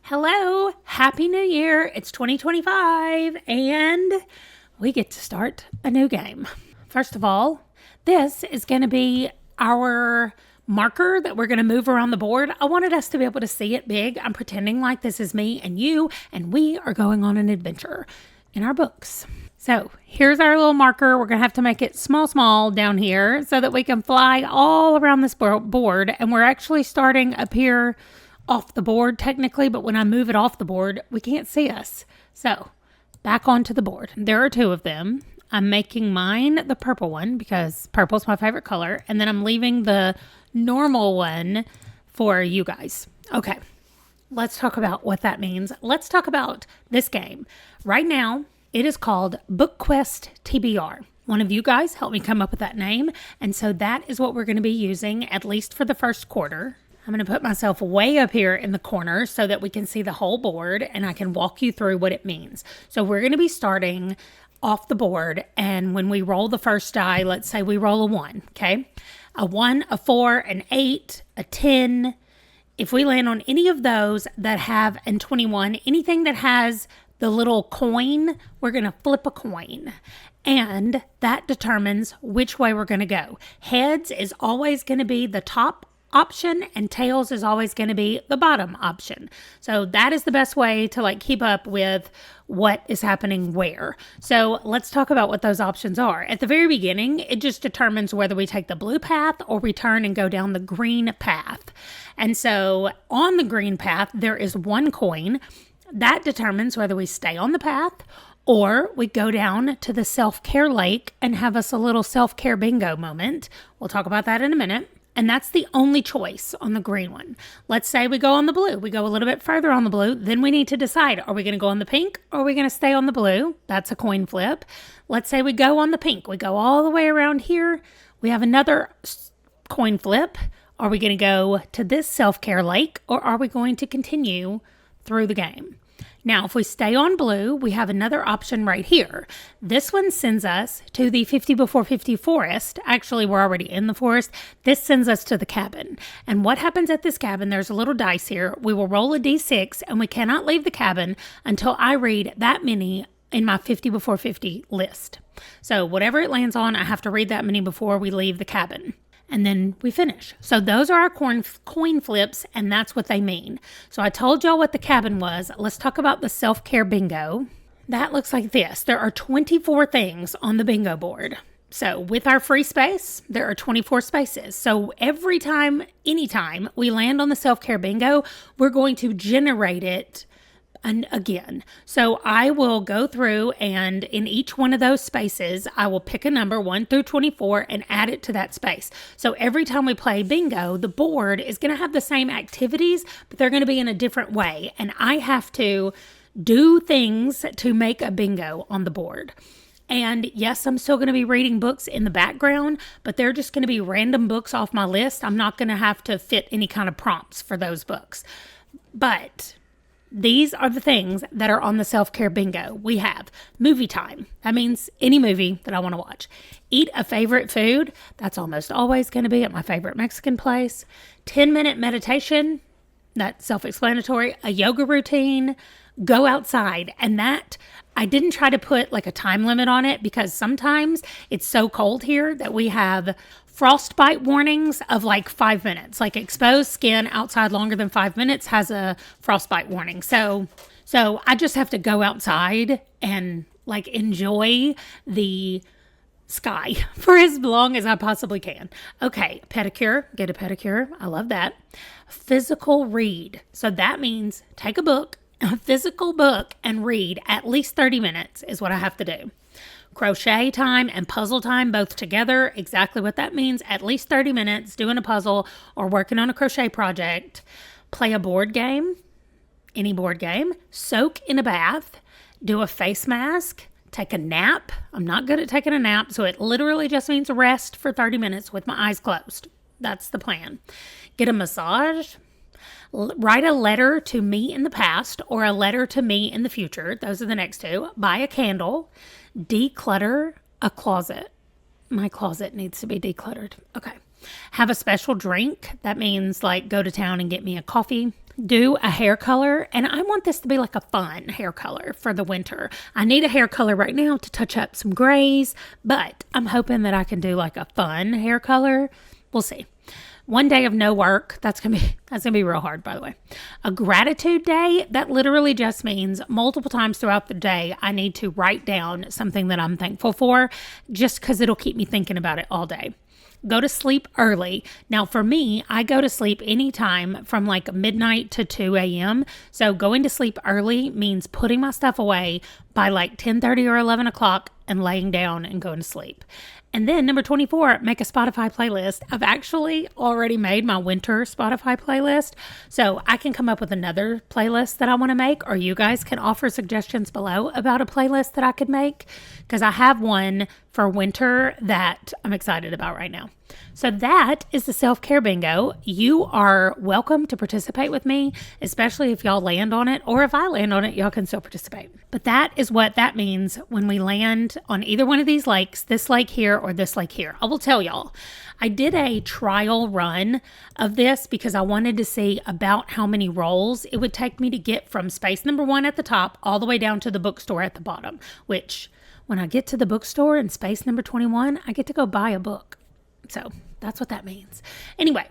Hello, Happy New Year. It's 2025 and we get to start a new game. First of all, this is going to be our marker that we're going to move around the board. I wanted us to be able to see it big. I'm pretending like this is me and you, and we are going on an adventure in our books. So here's our little marker. We're going to have to make it small down here so that we can fly all around this board. And we're actually starting up here off the board technically, but when I move it off the board, we can't see us. So back onto the board. There are two of them. I'm making mine the purple one because purple's my favorite color. And then I'm leaving the normal one for you guys. Okay, let's talk about what that means. Let's talk about this game. Right now, it is called Book Quest TBR. One of you guys helped me come up with that name. And so that is what we're going to be using, at least for the first quarter. I'm going to put myself way up here in the corner so that we can see the whole board and I can walk you through what it means. So we're going to be starting off the board, and when we roll the first die, let's say we roll a 1, okay? A 1, a 4, an 8, a 10. If we land on any of those that have, and 21, anything that has the little coin, we're going to flip a coin. And that determines which way we're going to go. Heads is always going to be the top option and tails is always going to be the bottom option. So that is the best way to keep up with what is happening where. So let's talk about what those options are. At the very beginning, it just determines whether we take the blue path or we turn and go down the green path. And so on the green path, there is one coin that determines whether we stay on the path or we go down to the self-care lake and have us a little self-care bingo moment. We'll talk about that in a minute. And that's the only choice on the green one. Let's say we go on the blue. We go a little bit further on the blue. Then we need to decide, are we going to go on the pink or are we going to stay on the blue? That's a coin flip. Let's say we go on the pink. We go all the way around here. We have another coin flip. Are we going to go to this self-care lake or are we going to continue through the game? Now, if we stay on blue, we have another option right here. This one sends us to the 50 before 50 forest. Actually, we're already in the forest. This sends us to the cabin. And what happens at this cabin, there's a little dice here. We will roll a d6 and we cannot leave the cabin until I read that many in my 50 before 50 list. So whatever it lands on, I have to read that many before we leave the cabin. And then we finish. So those are our coin flips, and that's what they mean. So I told y'all what the cabin was. Let's talk about the self-care bingo. That looks like this. There are 24 things on the bingo board. So with our free space, there are 24 spaces. So every time, anytime we land on the self-care bingo, we're going to generate it and again. So I will go through and in each one of those spaces, I will pick a number 1 through 24 and add it to that space. So every time we play bingo, the board is going to have the same activities, but they're going to be in a different way. And I have to do things to make a bingo on the board. And yes, I'm still going to be reading books in the background, but they're just going to be random books off my list. I'm not going to have to fit any kind of prompts for those books. But these are the things that are on the self-care bingo. We have movie time. That means any movie that I want to watch. Eat a favorite food. That's almost always going to be at my favorite Mexican place. 10-minute meditation. That's self-explanatory. A yoga routine. Go outside. And that, I didn't try to put a time limit on it because sometimes it's so cold here that we have frostbite warnings of 5 minutes. Exposed skin outside longer than 5 minutes has a frostbite warning. So I just have to go outside and enjoy the sky for as long as I possibly can. Okay, pedicure, get a pedicure. I love that. Physical read. So that means take a physical book and read at least 30 minutes is what I have to do. Crochet time and puzzle time both together, exactly what that means. At least 30 minutes doing a puzzle or working on a crochet project. Play a board game, any board game. Soak in a bath. Do a face mask. Take a nap. I'm not good at taking a nap, so it literally just means rest for 30 minutes with my eyes closed. That's the plan. Get a massage. Write a letter to me in the past or a letter to me in the future. Those are the next two. Buy a candle. Declutter a closet. My closet needs to be decluttered. Okay. Have a special drink. That means go to town and get me a coffee. do a hair color, and I want this to be like a fun hair color for the winter. I need a hair color right now to touch up some grays, but I'm hoping that I can do like a fun hair color. We'll see. One day of no work, that's gonna be real hard, by the way. A gratitude day, that literally just means multiple times throughout the day, I need to write down something that I'm thankful for, just because it'll keep me thinking about it all day. Go to sleep early. Now for me, I go to sleep anytime from like midnight to 2 a.m. So going to sleep early means putting my stuff away by like 10:30 or 11 o'clock and laying down and going to sleep. And then number 24, make a Spotify playlist. I've actually already made my winter Spotify playlist, so I can come up with another playlist that I want to make, or you guys can offer suggestions below about a playlist that I could make, because I have one for winter that I'm excited about right now. So that is the self-care bingo. You are welcome to participate with me, especially if y'all land on it, or if I land on it, y'all can still participate. But that is what that means when we land on either one of these lakes, this lake here or this lake here. I will tell y'all, I did a trial run of this because I wanted to see about how many rolls it would take me to get from space number 1 at the top all the way down to the bookstore at the bottom, which when I get to the bookstore in space number 21, I get to go buy a book. So that's what that means. Anyway,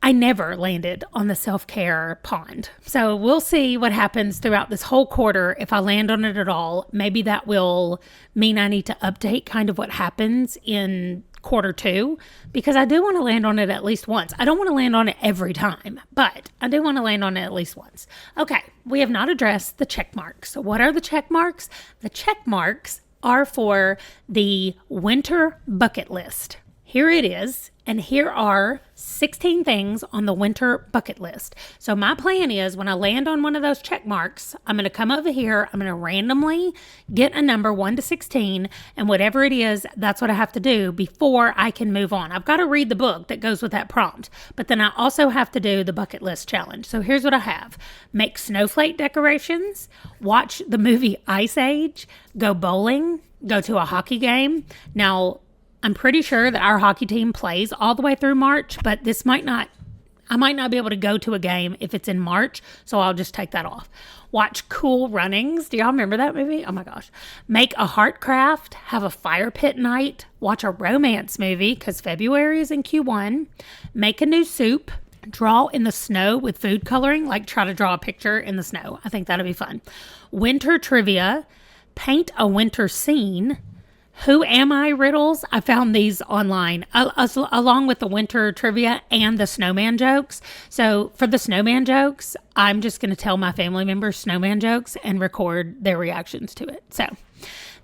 I never landed on the self-care pond. So we'll see what happens throughout this whole quarter. If I land on it at all, maybe that will mean I need to update kind of what happens in quarter 2, because I do want to land on it at least once. I don't want to land on it every time, but I do want to land on it at least once. Okay, we have not addressed the check marks. So what are the check marks? The check marks are for the winter bucket list. Here it is, and here are 16 things on the winter bucket list. So my plan is when I land on one of those check marks, I'm going to come over here, I'm going to randomly get a number 1 to 16, and whatever it is, that's what I have to do before I can move on. I've got to read the book that goes with that prompt, but then I also have to do the bucket list challenge. So here's what I have. Make snowflake decorations, watch the movie Ice Age, go bowling, go to a hockey game. Now, I'm pretty sure that our hockey team plays all the way through March, but I might not be able to go to a game if it's in March, so I'll just take that off. Watch Cool Runnings. Do y'all remember that movie? Oh my gosh. Make a heart craft, have a fire pit night, watch a romance movie, because February is in Q1, make a new soup, draw in the snow with food coloring, like try to draw a picture in the snow. I think that'll be fun. Winter trivia, paint a winter scene. Who am I riddles? I found these online along with the winter trivia and the snowman jokes. So for the snowman jokes, I'm just going to tell my family members snowman jokes and record their reactions to it. So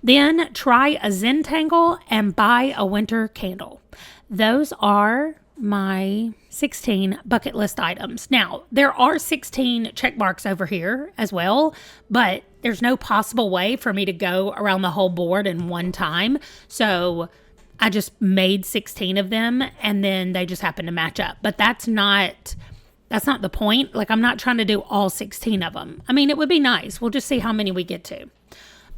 then try a Zentangle and buy a winter candle. Those are my 16 bucket list items. Now, there are 16 check marks over here as well, but there's no possible way for me to go around the whole board in one time. So I just made 16 of them, and then they just happen to match up. But that's not the point. Like, I'm not trying to do all 16 of them. I mean, it would be nice. We'll just see how many we get to.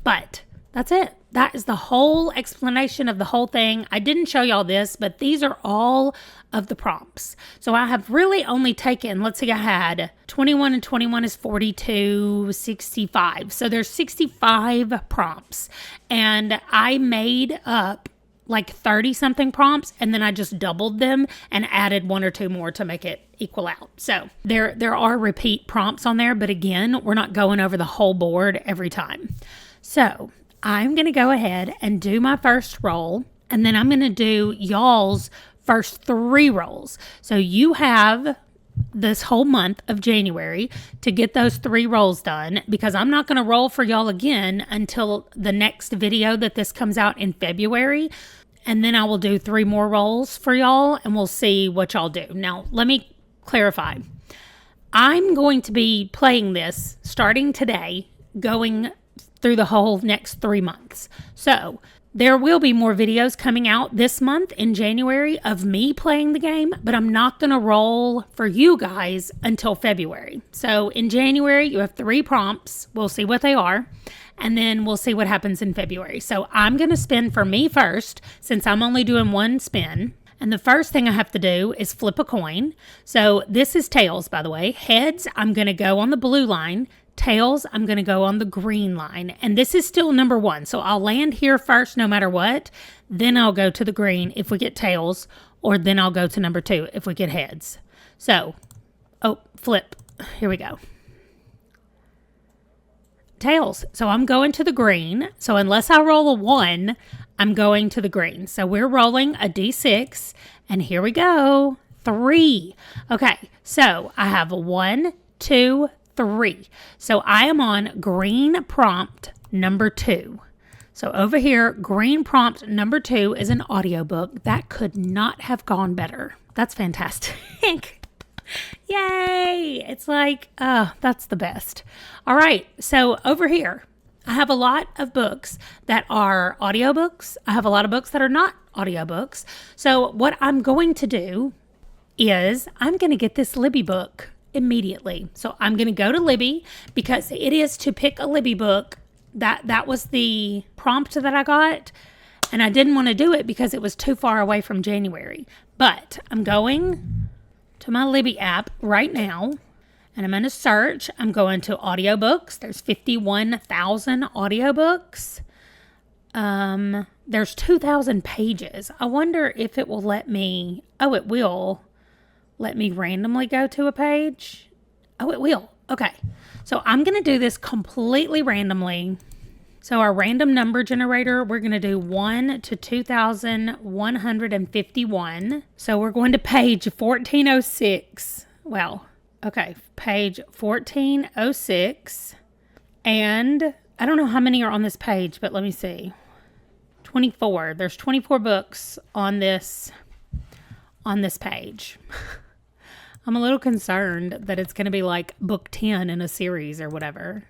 But that's it. That is the whole explanation of the whole thing. I didn't show y'all this, but these are all of the prompts. So I have really only taken, let's see, I had 21 and 21 is 42, 65. So there's 65 prompts. And I made up like 30 something prompts, and then I just doubled them and added 1 or 2 more to make it equal out. So there are repeat prompts on there, but again, we're not going over the whole board every time. So I'm going to go ahead and do my first roll, and then I'm going to do y'all's first 3 rolls. So you have this whole month of January to get those 3 rolls done, because I'm not going to roll for y'all again until the next video that this comes out in February. And then I will do 3 more rolls for y'all, and we'll see what y'all do. Now, let me clarify. I'm going to be playing this starting today, going through the whole next 3 months. So there will be more videos coming out this month in January of me playing the game, but I'm not going to roll for you guys until February. So in January, you have 3 prompts. We'll see what they are, and then we'll see what happens in February. So I'm going to spin for me first, since I'm only doing 1 spin, And the first thing I have to do is flip a coin. So this is tails, by the way. Heads, I'm going to go on the blue line. Tails, I'm going to go on the green line. And this is still number 1. So I'll land here first no matter what. Then I'll go to the green if we get tails, or then I'll go to number 2 if we get heads. So, flip. Here we go. Tails. So I'm going to the green. So unless I roll a 1, I'm going to the green. So we're rolling a d6, and here we go. 3. Okay, so I have 1, 2, 3. So I am on green prompt number 2. So over here, green prompt number 2 is an audiobook. That could not have gone better. That's fantastic. Yay! It's like, that's the best. All right, so over here, I have a lot of books that are audiobooks. I have a lot of books that are not audiobooks. So what I'm going to do is I'm going to get this Libby book immediately. So I'm going to go to Libby because it is to pick a Libby book. That was the prompt that I got, and I didn't want to do it because it was too far away from January. But I'm going to my Libby app right now, and I'm going to search. I'm going to audiobooks. There's 51,000 audiobooks. There's 2,000 pages. I wonder if it will let me, it will let me randomly go to a page. Oh, it will. Okay. So I'm going to do this completely randomly. So our random number generator, we're going to do 1 to 2,151. So we're going to page 1406. Well, okay, page 1406. And I don't know how many are on this page, but let me see. 24. There's 24 books on this page. I'm a little concerned that it's going to be like book 10 in a series or whatever.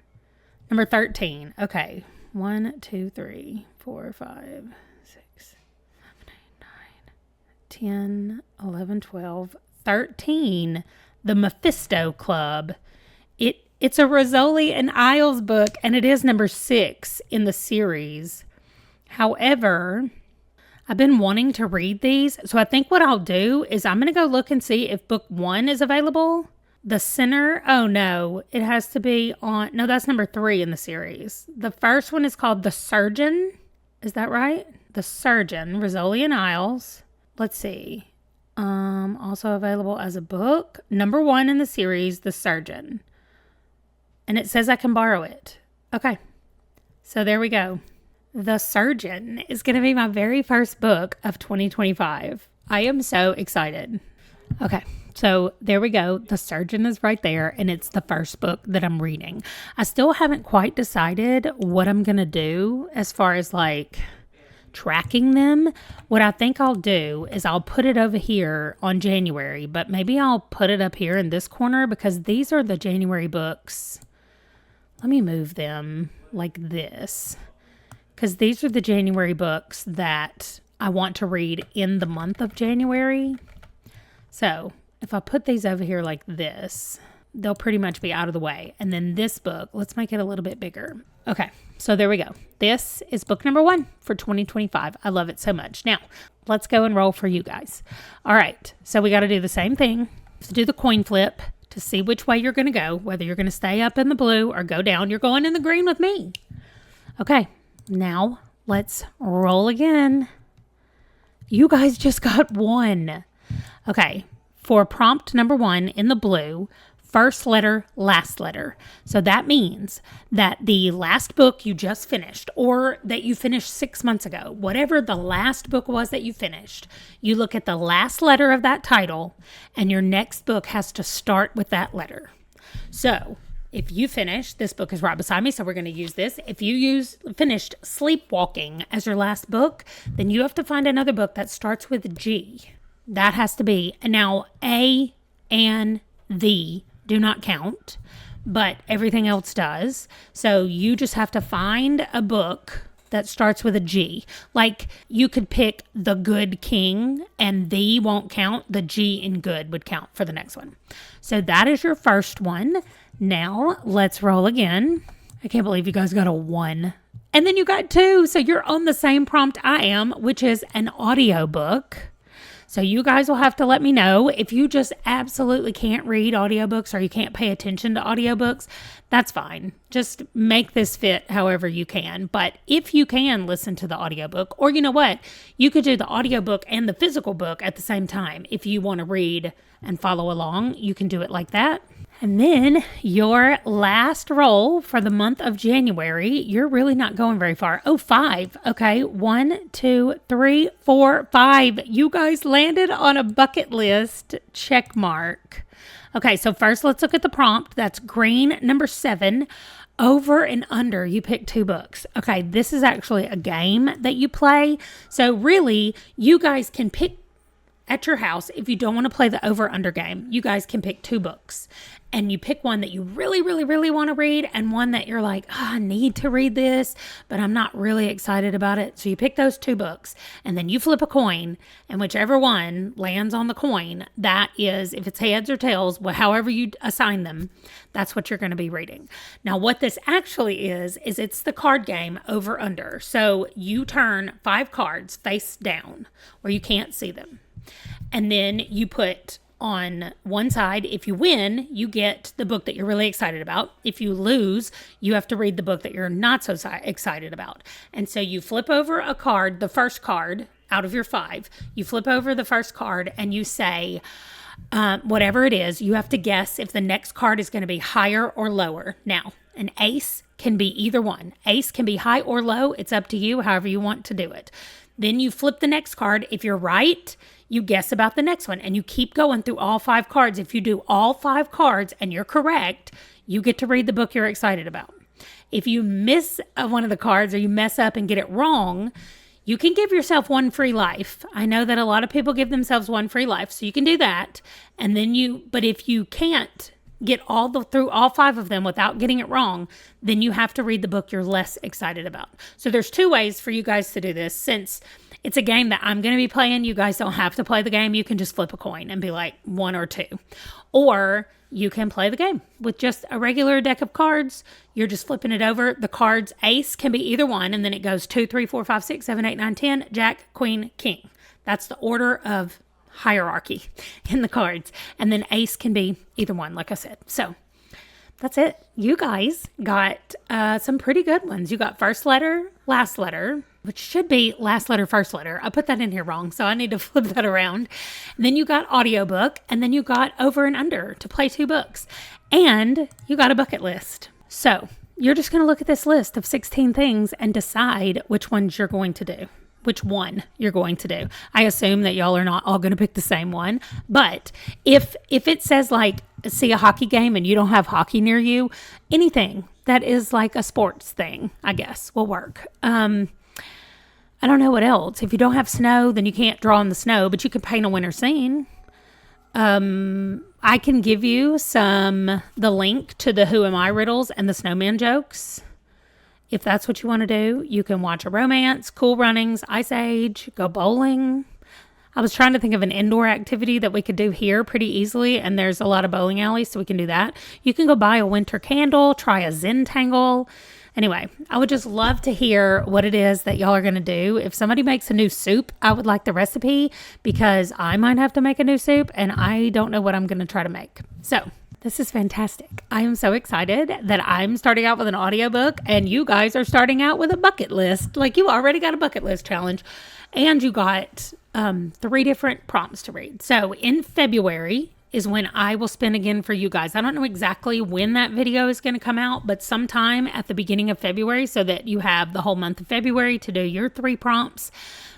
Number 13. Okay. 1, 2, 3, 4, 5, 6, 7, 8, 9, 10, 11, 12, 13. The Mephisto Club. It's a Rizzoli and Isles book, and it is number 6 in the series. However, I've been wanting to read these, so I think what I'll do is I'm going to go look and see if book 1 is available. The Sinner, oh no, it has to be on, no, that's number 3 in the series. The first one is called The Surgeon. Is that right? The Surgeon, Rizzoli and Isles. Let's see. Also available as a book. Number 1 in the series, The Surgeon. And it says I can borrow it. Okay. So there we go. The Surgeon is going to be my very first book of 2025. I am so excited. Okay, so there we go. The Surgeon is right there, and it's the first book that I'm reading. I still haven't quite decided what I'm going to do as far as like tracking them. What I think I'll do is I'll put it over here on January, but maybe I'll put it up here in this corner because these are the January books. Let me move them like this. Because these are the January books that I want to read in the month of January. So if I put these over here like this, they'll pretty much be out of the way. And then this book, let's make it a little bit bigger. Okay, so there we go. This is book number 1 for 2025. I love it so much. Now, let's go and roll for you guys. All right, so we got to do the same thing. To do the coin flip to see which way you're going to go, whether you're going to stay up in the blue or go down. You're going in the green with me. Okay. Now, let's roll again. You guys just got 1. Okay, for prompt number 1 in the blue, first letter, last letter. So that means that the last book you just finished or that you finished 6 months ago, whatever the last book was that you finished, you look at the last letter of that title and your next book has to start with that letter. So if you finish, this book is right beside me, so we're going to use this. If you finished Sleepwalking as your last book, then you have to find another book that starts with G. That has to be, and now A and the do not count, but everything else does. So you just have to find a book that starts with a G. Like you could pick The Good King and the won't count. The G in good would count for the next one. So that is your first one. Now, let's roll again. I can't believe you guys got a 1. And then you got 2. So you're on the same prompt I am, which is an audiobook. So you guys will have to let me know if you just absolutely can't read audiobooks or you can't pay attention to audiobooks. That's fine. Just make this fit however you can. But if you can listen to the audiobook, or you know what, you could do the audiobook and the physical book at the same time. If you want to read and follow along, you can do it like that. And then your last roll for the month of January, you're really not going very far. Oh, 5. Okay. 1, 2, 3, 4, 5. You guys landed on a bucket list check mark. Okay. So first let's look at the prompt. That's green number 7. Over and under, you pick 2 books. Okay. This is actually a game that you play. So really, you guys can pick at your house, if you don't want to play the over-under game, you guys can pick 2 books. And you pick one that you really, really, really want to read and one that you're like, I need to read this, but I'm not really excited about it. So you pick those 2 books and then you flip a coin, and whichever one lands on the coin, that is, if it's heads or tails, however you assign them, that's what you're going to be reading. Now, what this actually is it's the card game over-under. So you turn 5 cards face down where you can't see them. And then you put on one side, if you win, you get the book that you're really excited about. If you lose, you have to read the book that you're not so excited about. And so you flip over a card, the first card out of your 5. You flip over the first card and you say, whatever it is, you have to guess if the next card is going to be higher or lower. Now, an ace can be either one. Ace can be high or low. It's up to you, however you want to do it. Then you flip the next card. If you're right, you guess about the next one, and you keep going through all 5 cards. If you do all 5 cards and you're correct, you get to read the book you're excited about. If you miss one of the cards or you mess up and get it wrong, you can give yourself 1 free life. I know that a lot of people give themselves 1 free life, so you can do that. And then but if you can't get through all 5 of them without getting it wrong, then you have to read the book you're less excited about. So there's 2 ways for you guys to do this. Since it's a game that I'm going to be playing, you guys don't have to play the game. You can just flip a coin and be like 1 or 2. Or you can play the game with just a regular deck of cards. You're just flipping it over. The cards, ace can be either one, and then it goes 2, 3, 4, 5, 6, 7, 8, 9, 10, jack, queen, king. That's the order of hierarchy in the cards. And then ace can be either one, like I said. So that's it. You guys got some pretty good ones. You got first letter, last letter, which should be last letter, first letter. I put that in here wrong, so I need to flip that around. And then you got audiobook, and then you got over and under to play 2 books. And you got a bucket list. So you're just going to look at this list of 16 things and decide which ones you're going to do. Which one you're going to do. I assume that y'all are not all going to pick the same one. But if it says like, see a hockey game and you don't have hockey near you, anything that is like a sports thing, I guess, will work. I don't know what else. If you don't have snow, then you can't draw in the snow, but you can paint a winter scene. I can give you the link to the Who Am I riddles and the snowman jokes. If that's what you want to do, you can watch a romance, Cool Runnings, Ice Age, go bowling. I was trying to think of an indoor activity that we could do here pretty easily, and there's a lot of bowling alleys, so we can do that. You can go buy a winter candle, try a Zentangle. Anyway, I would just love to hear what it is that y'all are going to do. If somebody makes a new soup, I would like the recipe, because I might have to make a new soup, and I don't know what I'm going to try to make. So this is fantastic. I am so excited that I'm starting out with an audiobook and you guys are starting out with a bucket list. Like, you already got a bucket list challenge and you got 3 different prompts to read. So in February is when I will spin again for you guys. I don't know exactly when that video is going to come out, but sometime at the beginning of February, so that you have the whole month of February to do your 3 prompts.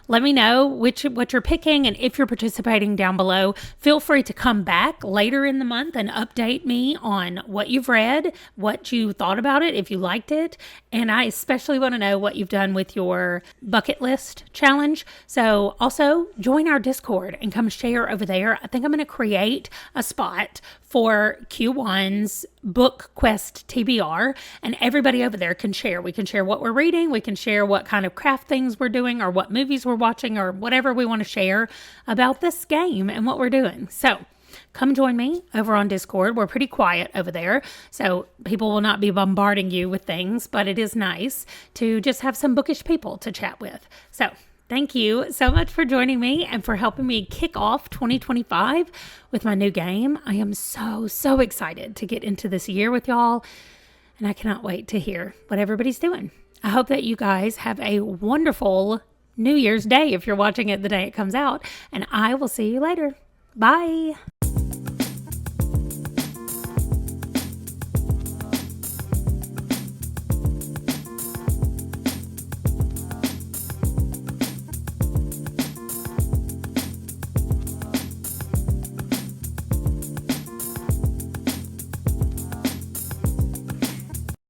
Let me know what you're picking, and if you're participating down below, feel free to come back later in the month and update me on what you've read, what you thought about it, if you liked it, and I especially want to know what you've done with your bucket list challenge. So also join our Discord and come share over there. I think I'm going to create a spot for Q1's Book Quest TBR, and everybody over there can share. We can share what we're reading, we can share what kind of craft things we're doing, or what movies we're watching, or whatever we want to share about this game and what we're doing. So come join me over on Discord. We're pretty quiet over there, so people will not be bombarding you with things, but it is nice to just have some bookish people to chat with. So Thank you so much for joining me and for helping me kick off 2025 with my new game. I am so excited to get into this year with y'all, and I cannot wait to hear what everybody's doing. I hope that you guys have a wonderful New Year's Day if you're watching it the day it comes out, and I will see you later. Bye.